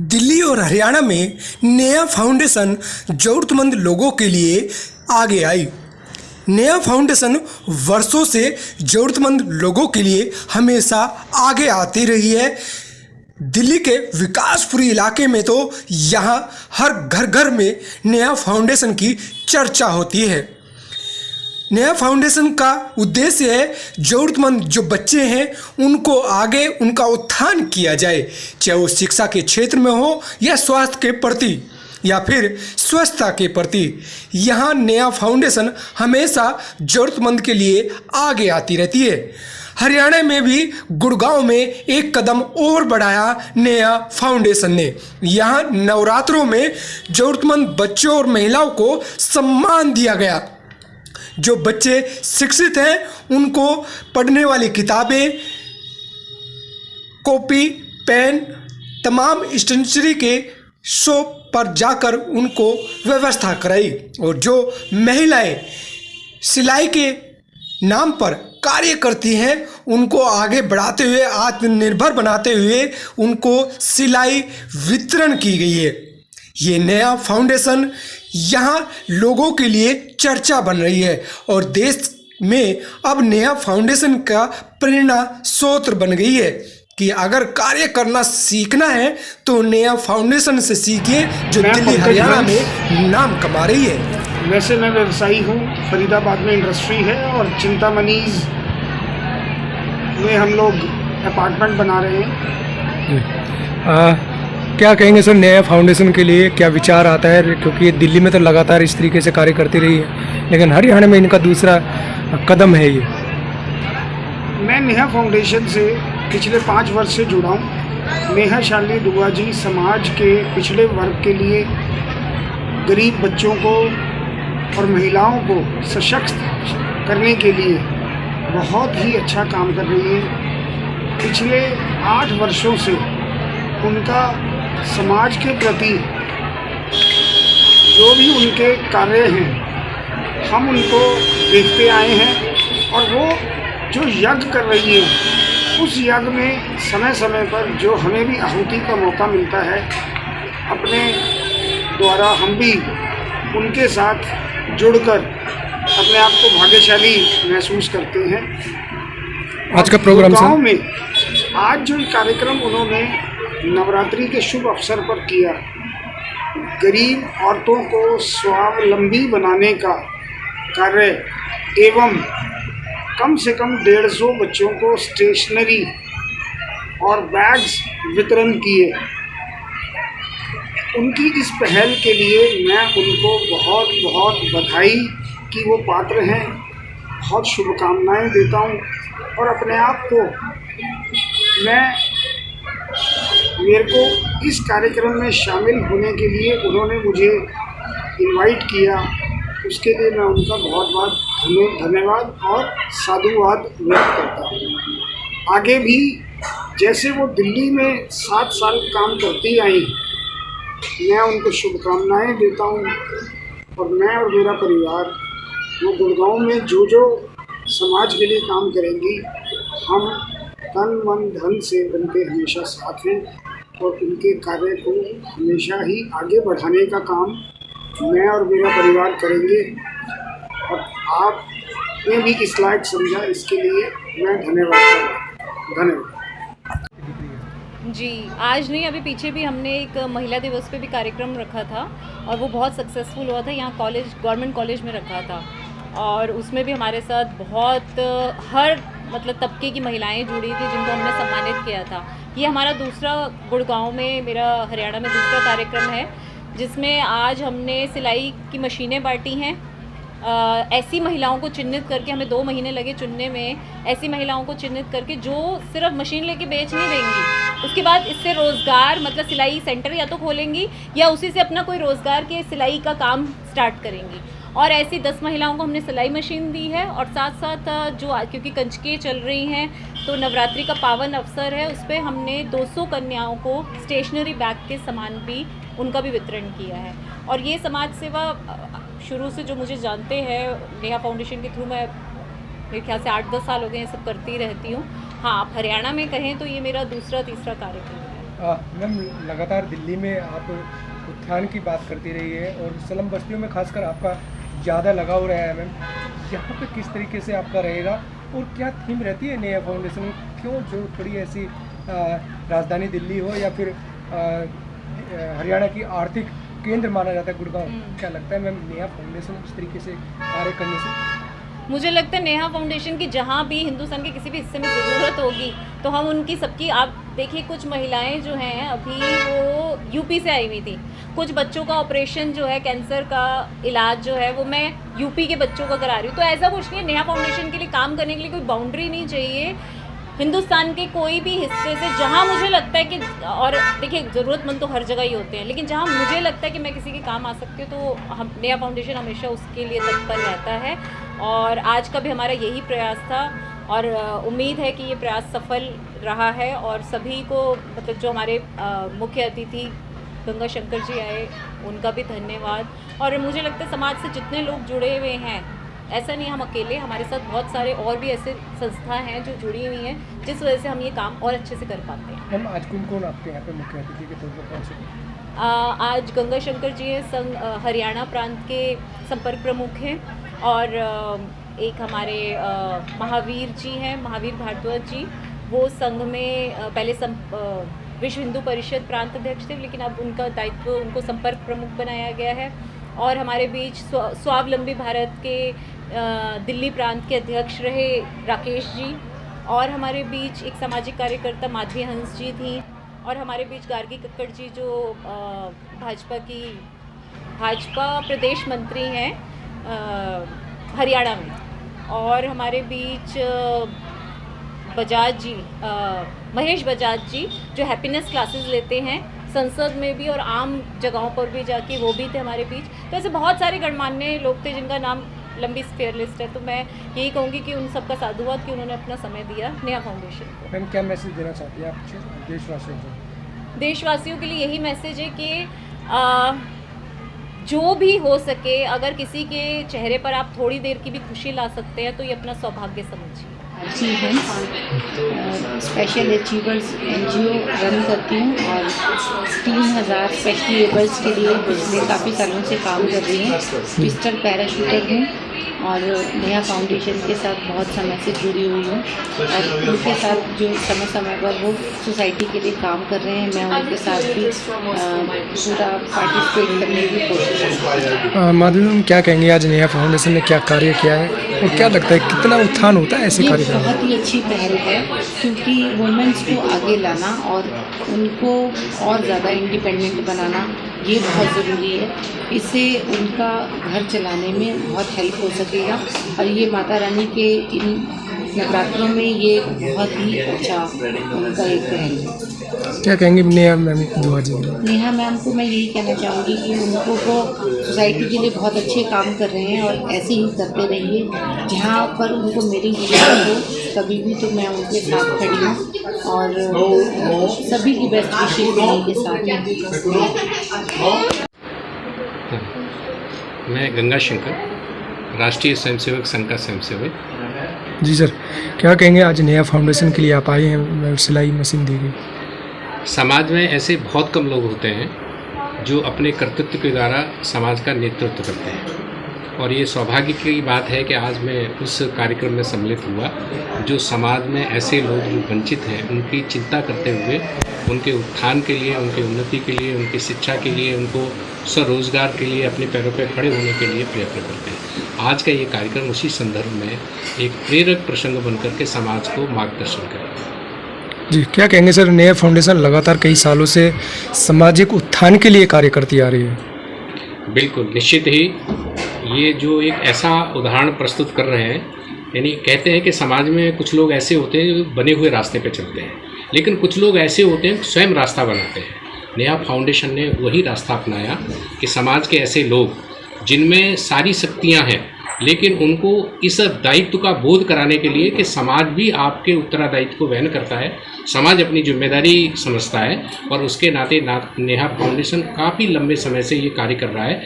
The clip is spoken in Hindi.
दिल्ली और हरियाणा में नेहा फाउंडेशन ज़रूरतमंद लोगों के लिए आगे आई। नेहा फाउंडेशन वर्षों से ज़रूरतमंद लोगों के लिए हमेशा आगे आती रही है। दिल्ली के विकासपुरी इलाके में तो यहाँ हर घर घर में नेहा फाउंडेशन की चर्चा होती है। नेहा फाउंडेशन का उद्देश्य है ज़रूरतमंद जो बच्चे हैं उनको आगे उनका उत्थान किया जाए, चाहे वो शिक्षा के क्षेत्र में हो या स्वास्थ्य के प्रति या फिर स्वच्छता के प्रति। यहाँ नेहा फाउंडेशन हमेशा ज़रूरतमंद के लिए आगे आती रहती है। हरियाणा में भी गुड़गांव में एक कदम और बढ़ाया नेहा फाउंडेशन ने। यहाँ नवरात्रों में ज़रूरतमंद बच्चों और महिलाओं को सम्मान दिया गया। जो बच्चे शिक्षित हैं उनको पढ़ने वाली किताबें, कॉपी, पेन, तमाम स्टेशनरी के शॉप पर जाकर उनको व्यवस्था कराई। और जो महिलाएं सिलाई के नाम पर कार्य करती हैं उनको आगे बढ़ाते हुए, आत्मनिर्भर बनाते हुए उनको सिलाई वितरण की गई है। ये नेहा फाउंडेशन यहाँ लोगों के लिए चर्चा बन रही है और देश में अब नेहा फाउंडेशन का प्रेरणा स्रोत बन गई है कि अगर कार्य करना सीखना है तो नेहा फाउंडेशन से सीखिए, जो दिल्ली हरियाणा में नाम कमा रही है। वैसे मैं व्यवसायी हूँ, फरीदाबाद में इंडस्ट्री है और चिंतामणीज में हम लोग अपार्टमेंट बना रहे हैं। क्या कहेंगे सर, नेहा फाउंडेशन के लिए क्या विचार आता है, क्योंकि दिल्ली में तो लगातार इस तरीके से कार्य करती रही है लेकिन हरियाणा में इनका दूसरा कदम है ये। मैं नेहा फाउंडेशन से पिछले 5 वर्ष से जुड़ा हूँ। नेहा शाली दुआ जी समाज के पिछड़े वर्ग के लिए, गरीब बच्चों को और महिलाओं को सशक्त करने के लिए बहुत ही अच्छा काम कर रही है। पिछले 8 वर्षों से उनका समाज के प्रति जो भी उनके कार्य हैं हम उनको देखते आए हैं और वो जो यज्ञ कर रही है उस यज्ञ में समय समय पर जो हमें भी आहुति का मौका मिलता है, अपने द्वारा हम भी उनके साथ जुड़कर अपने आप को भाग्यशाली महसूस करते हैं। आज का प्रोग्राम गाँव में आज जो कार्यक्रम उन्होंने नवरात्रि के शुभ अवसर पर किया, गरीब औरतों को स्वावलंबी बनाने का कार्य एवं कम से कम 150 बच्चों को स्टेशनरी और बैग्स वितरण किए, उनकी इस पहल के लिए मैं उनको बहुत बहुत बधाई कि वो पात्र हैं, बहुत शुभकामनाएं देता हूं। और अपने आप को मेरे को इस कार्यक्रम में शामिल होने के लिए उन्होंने मुझे इनवाइट किया, उसके लिए मैं उनका बहुत बहुत धन्यवाद और साधुवाद व्यक्त करता हूँ। आगे भी जैसे वो दिल्ली में 7 साल काम करती आई, मैं उनको शुभकामनाएं देता हूँ और मैं और मेरा परिवार वो गुड़गांव में जो समाज के लिए काम करेंगी, हम तन मन धन से उनके हमेशा साथ हैं और उनके कार्य को हमेशा ही आगे बढ़ाने का काम मैं और मेरा परिवार करेंगे। और आपने भी इस लायक समझा, इसके लिए मैं धन्यवाद जी। आज नहीं, अभी पीछे भी हमने एक महिला दिवस पे भी कार्यक्रम रखा था और वो बहुत सक्सेसफुल हुआ था। यहाँ गवर्नमेंट कॉलेज में रखा था और उसमें भी हमारे साथ बहुत हर तबके की महिलाएं जुड़ी थी जिनको हमने सम्मानित किया था। ये हमारा दूसरा गुड़गांव में, मेरा हरियाणा में दूसरा कार्यक्रम है जिसमें आज हमने सिलाई की मशीनें बांटी हैं। ऐसी महिलाओं को चिन्हित करके, हमें 2 महीने लगे चुनने में, ऐसी महिलाओं को चिन्हित करके जो सिर्फ मशीन लेके बेच नहीं देंगी, उसके बाद इससे रोज़गार सिलाई सेंटर या तो खोलेंगी या उसी से अपना कोई रोज़गार के सिलाई का काम स्टार्ट करेंगी। और ऐसी 10 महिलाओं को हमने सिलाई मशीन दी है और साथ साथ जो क्योंकि कंजकें चल रही हैं तो नवरात्रि का पावन अवसर है, उस पर हमने 200 कन्याओं को स्टेशनरी बैग के सामान भी उनका भी वितरण किया है। और ये समाज सेवा शुरू से जो मुझे जानते हैं नेहा फाउंडेशन के थ्रू, मैं मेरे ख्याल से 8-10 साल हो गए ये सब करती रहती हूँ। हाँ, आप हरियाणा में कहें तो ये मेरा दूसरा तीसरा कार्यक्रम है। मैम लगातार दिल्ली में आप उत्थान की बात करती रही है और स्लम बस्तियों में खासकर आपका ज़्यादा लगाव रहा है मैम। यहाँ पे किस तरीके से आपका रहेगा और क्या थीम रहती है नेहा फाउंडेशन में? क्यों जरूरत पड़ी ऐसी राजधानी दिल्ली हो या फिर हरियाणा की आर्थिक केंद्र माना जाता है गुड़गांव, क्या लगता है मैम नेहा फाउंडेशन इस तरीके से कार्य करने से? मुझे लगता है नेहा फाउंडेशन की जहाँ भी हिंदुस्तान के किसी भी हिस्से में ज़रूरत होगी तो हम उनकी सबकी, आप देखिए कुछ महिलाएं जो हैं अभी वो यूपी से आई हुई थी, कुछ बच्चों का ऑपरेशन जो है कैंसर का इलाज जो है वो मैं यूपी के बच्चों का करा रही हूँ। तो ऐसा कुछ नहीं है, नेहा फाउंडेशन के लिए काम करने के लिए कोई बाउंड्री नहीं चाहिए। हिंदुस्तान के कोई भी हिस्से से जहाँ मुझे लगता है कि, और देखिए ज़रूरतमंद तो हर जगह ही होते हैं, लेकिन जहाँ मुझे लगता है कि मैं किसी के काम आ सकती हूँ तो हम नेहा फाउंडेशन हमेशा उसके लिए तत्पर रहता है। और आज का भी हमारा यही प्रयास था और उम्मीद है कि ये प्रयास सफल रहा है। और सभी को, मतलब जो हमारे मुख्य अतिथि गंगा शंकर जी आए उनका भी धन्यवाद। और मुझे लगता है समाज से जितने लोग जुड़े हुए हैं, ऐसा नहीं हम अकेले, हमारे साथ बहुत सारे और भी ऐसे संस्था हैं जो जुड़ी हुई हैं जिस वजह से हम ये काम और अच्छे से कर पाते हैं। मैम आज कौन कौन आपके यहाँ पे मुख्य अतिथि के तौर पर पहुँचे? आज गंगा शंकर जी हैं, संघ हरियाणा प्रांत के संपर्क प्रमुख हैं, और एक हमारे महावीर जी हैं, महावीर भारद्वाज जी, वो संघ में पहले विश्व हिंदू परिषद प्रांत अध्यक्ष थे, लेकिन अब उनका दायित्व उनको संपर्क प्रमुख बनाया गया है। और हमारे बीच स्वावलंबी भारत के दिल्ली प्रांत के अध्यक्ष रहे राकेश जी, और हमारे बीच एक सामाजिक कार्यकर्ता माधवी हंस जी थी, और हमारे बीच गार्गी कक्कड़ जी जो भाजपा प्रदेश मंत्री हैं हरियाणा में, और हमारे बीच बजाज जी, महेश बजाज जी जो हैप्पीनेस क्लासेस लेते हैं संसद में भी और आम जगहों पर भी जाके, वो भी थे हमारे बीच। तो ऐसे बहुत सारे गणमान्य लोग थे जिनका नाम लंबी फेयर लिस्ट है। तो मैं यही कहूँगी कि उन सबका साधुवाद कि उन्होंने अपना समय दिया नेहा फाउंडेशन को। मैम क्या मैसेज देना चाहती है आप देशवासियों को? देशवासियों के लिए यही मैसेज है कि जो भी हो सके, अगर किसी के चेहरे पर आप थोड़ी देर की भी खुशी ला सकते हैं तो ये अपना सौभाग्य समझिए। स्पेशल अचीवर्स NGO रन करती हूँ और 3000 स्पेशली एबल्स के लिए पिछले काफ़ी सालों से काम कर रही हूँ। पिस्टल पैराशूटर हूँ और नेहा फाउंडेशन के साथ बहुत समय से जुड़ी हुई हूँ, और उनके साथ जो समय समय पर वो सोसाइटी के लिए काम कर रहे हैं, मैं उनके साथ भी पूरा पार्टिसिपेट करने की कोशिश करूँ। माधवी मैम क्या कहेंगे, आज नेहा फाउंडेशन ने क्या कार्य किया है और क्या लगता है कितना उत्थान होता है ऐसे कार्यक्रम? ये बहुत ही अच्छी पहल है, क्योंकि वुमेन्स को आगे लाना और उनको और ज़्यादा इंडिपेंडेंट बनाना ये बहुत ज़रूरी है। इससे उनका घर चलाने में बहुत हेल्प हो सकेगा, और ये माता रानी के इन नवरात्रों में ये बहुत ही अच्छा उनका एक पहल है। क्या कहेंगे नेहा मैम दुआ जी? नेहा मैम को मैं यही कहना चाहूँगी कि उनको वो सोसाइटी के लिए बहुत अच्छे काम कर रहे हैं और ऐसे ही करते रहिए। जहाँ पर उनको मेरी ज़रूरत हो कभी भी तो मैं उनके साथ खड़ी हूँ, और सभी की बेस्ट विशेष उनके साथ हैं। मैं गंगा शंकर, राष्ट्रीय स्वयंसेवक संघ का स्वयंसेवक। जी सर, क्या कहेंगे आज नेहा फाउंडेशन के लिए आप आए हैं, सिलाई मशीन दी गई? समाज में ऐसे बहुत कम लोग होते हैं जो अपने कर्तृत्व के द्वारा समाज का नेतृत्व करते हैं, और ये सौभाग्य की बात है कि आज मैं उस कार्यक्रम में सम्मिलित हुआ जो समाज में ऐसे लोग जो वंचित हैं उनकी चिंता करते हुए उनके उत्थान के लिए, उनकी उन्नति के लिए, उनकी शिक्षा के लिए, उनको स्वरोजगार के लिए, अपने पैरों पर खड़े होने के लिए प्रयत्न करते हैं। आज का ये कार्यक्रम उसी संदर्भ में एक प्रेरक प्रसंग बनकर के समाज को मार्गदर्शन करेगा। जी, क्या कहेंगे सर, नेहा फाउंडेशन लगातार कई सालों से सामाजिक उत्थान के लिए कार्य करती आ रही है? बिल्कुल, निश्चित ही ये जो एक ऐसा उदाहरण प्रस्तुत कर रहे हैं, यानी कहते हैं कि समाज में कुछ लोग ऐसे होते हैं जो बने हुए रास्ते पे चलते हैं, लेकिन कुछ लोग ऐसे होते हैं स्वयं रास्ता बनाते हैं। नेहा फाउंडेशन ने वही रास्ता अपनाया कि समाज के ऐसे लोग जिनमें सारी शक्तियां हैं, लेकिन उनको इस दायित्व का बोध कराने के लिए कि समाज भी आपके उत्तरादायित्व को वहन करता है, समाज अपनी जिम्मेदारी समझता है, और उसके नाते नेहा फाउंडेशन काफ़ी लंबे समय से ये कार्य कर रहा है।